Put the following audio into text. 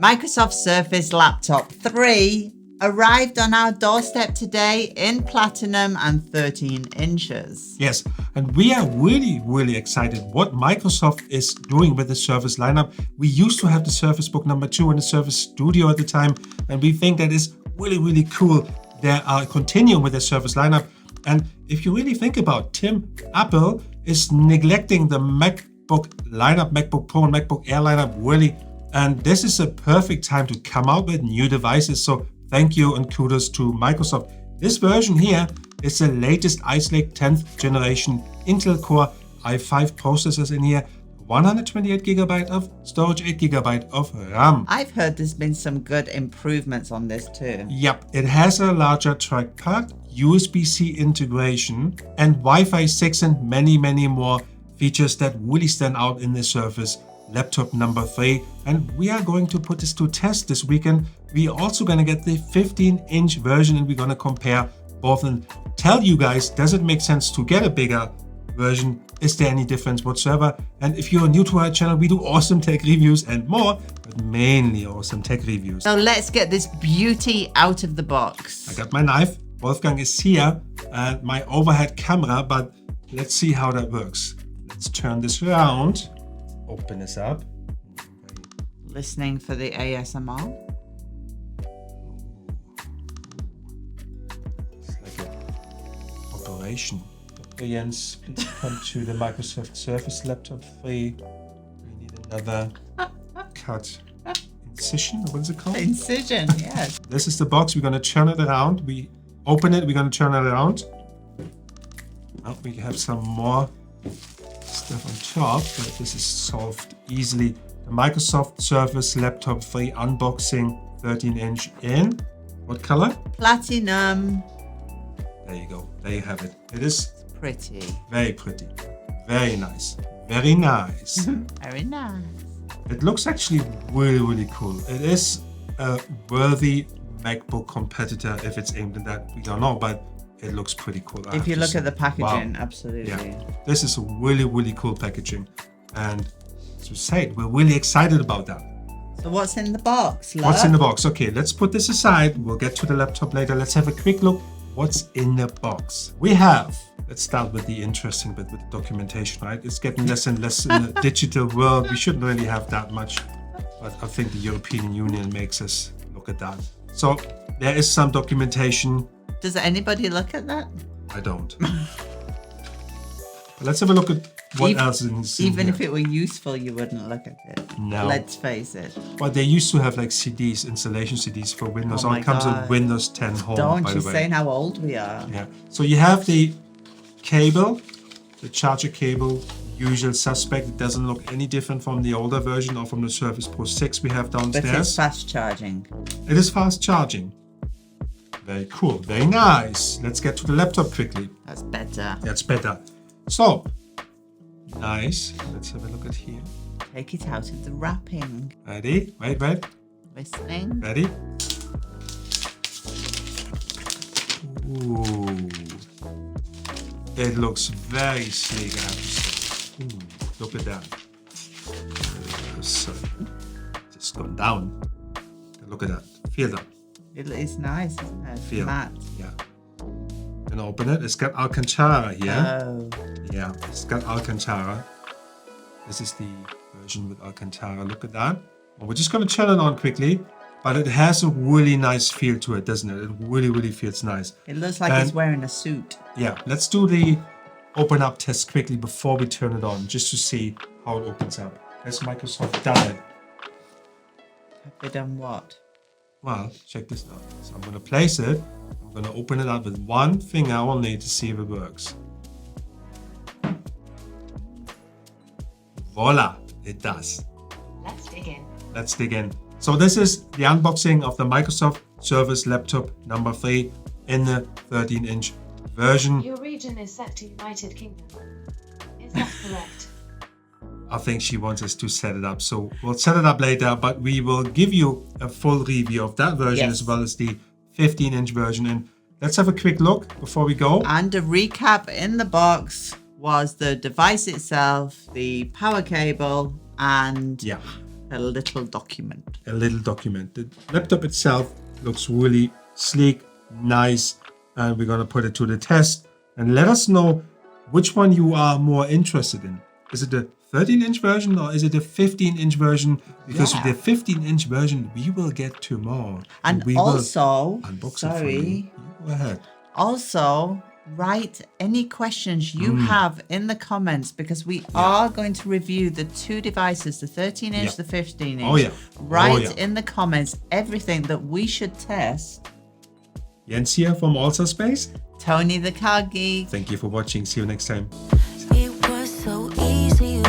Microsoft Surface Laptop 3 arrived on our doorstep today in platinum and 13 inches. Yes, and we are really excited what Microsoft is doing with the Surface lineup. We used to have the Surface Book number 2 in the Surface Studio at the time, and we think that is really cool. They are continuing with the Surface lineup. And if you really think about Tim, Apple is neglecting the MacBook lineup, MacBook Pro and MacBook Air lineup really. And this is a perfect time to come out with new devices. So thank you and kudos to Microsoft. This version here is the latest Ice Lake 10th generation Intel Core i5 processors in here. 128 GB of storage, 8 GB of RAM. I've heard there's been some good improvements on this too. Yep, it has a larger trackpad, USB-C integration, and Wi-Fi 6 and many more features that really stand out in the Surface laptop number 3. And we are going to put this to test this weekend. We're also going to get the 15-inch version and we're going to compare both and tell you guys, does it make sense to get a bigger version? Is there any difference whatsoever? And if you're new to our channel, we do awesome tech reviews and more, but mainly awesome tech reviews. So let's get this beauty out of the box. I got my knife. Wolfgang is here and my overhead camera, but let's see how that works. Let's turn this around, open this up. Listening for the ASMR. It's like an operation. Jens, please come to the Microsoft Surface Laptop 3. We need another cut. Incision, what is it called? Incision, yes. This is the box. We're going to turn it around. We open it. We're going to turn it around. Oh, we have some more stuff on top, but this is solved easily. The Microsoft Surface Laptop 3 unboxing, 13-inch in what color? Platinum. There you go. There you have it. It is Pretty. very pretty. Very nice. Very nice. Very nice. It looks actually really cool. It is a worthy MacBook competitor if it's aimed at that. We don't know, but it looks pretty cool. If you look at the packaging, wow. absolutely. Yeah, this is really cool packaging. And as we said, we're really excited about that. So what's in the box, love? What's in the box? Okay, let's put this aside. We'll get to the laptop later. Let's have a quick look. What's in the box? We have, let's start with the interesting bit with the documentation, right? It's getting less and less in the digital world. We shouldn't really have that much, but I think the European Union makes us look at that. So there is some documentation. Does anybody look at that? I don't. But let's have a look at what else is in Even here. if it were useful, you wouldn't look at it. No. Let's face it. But they used to have like CDs, installation CDs for Windows. Oh Or my it comes God. with Windows 10 Home, Don't by you the way. saying how old we are. Yeah. So you have the cable, the charger cable, usual suspect. It doesn't look any different from the older version or from the Surface Pro 6 we have But downstairs. it's fast charging. It is fast charging. Very cool. Very nice. Let's get to the laptop quickly. That's better. That's better. So, nice. Let's have a look at here. Take it out of the wrapping. Ready? Wait. Listening. Ready? Ooh. It looks very sleek, I have to say. Ooh, look at that. So, just gone down. Look at that. Feel that. It is nice, isn't it? Feel. Matte. Yeah. Gonna open it. It's got Alcantara here. Oh. Yeah, it's got Alcantara. This is the version with Alcantara. Look at that. Well, we're just going to turn it on quickly, but it has a really nice feel to it, doesn't it? It really feels nice. It looks like he's wearing a suit. Yeah, let's do the open up test quickly before we turn it on, just to see how it opens up. Has Microsoft done it? Have they done what? Well, check this out. So I'm going to place it. I'm going to open it up with one finger only to see if it works. Voila, it does. Let's dig in. Let's dig in. So this is the unboxing of the Microsoft Surface Laptop number 3 in the 13-inch version. Your region is set to United Kingdom. Is that correct? I think she wants us to set it up. So we'll set it up later, but we will give you a full review of that version Yes. as well as the 15-inch version. And let's have a quick look before we go. And a recap in the box was the device itself, the power cable, and Yeah. A little document. A little document. The laptop itself looks really sleek, nice, and we're gonna put it to the test and let us know which one you are more interested in. Is it the 13-inch version or is it the 15-inch version? Because Yeah. the 15-inch version we will get tomorrow. And we also, will unbox it for you. You go ahead. Also, write any questions you have in the comments because we are going to review the two devices, the 13-inch, the 15-inch. Oh, yeah. Write in the comments everything that we should test. Jens here from Also Space. Tony the Car Geek. Thank you for watching. See you next time. It was so easy.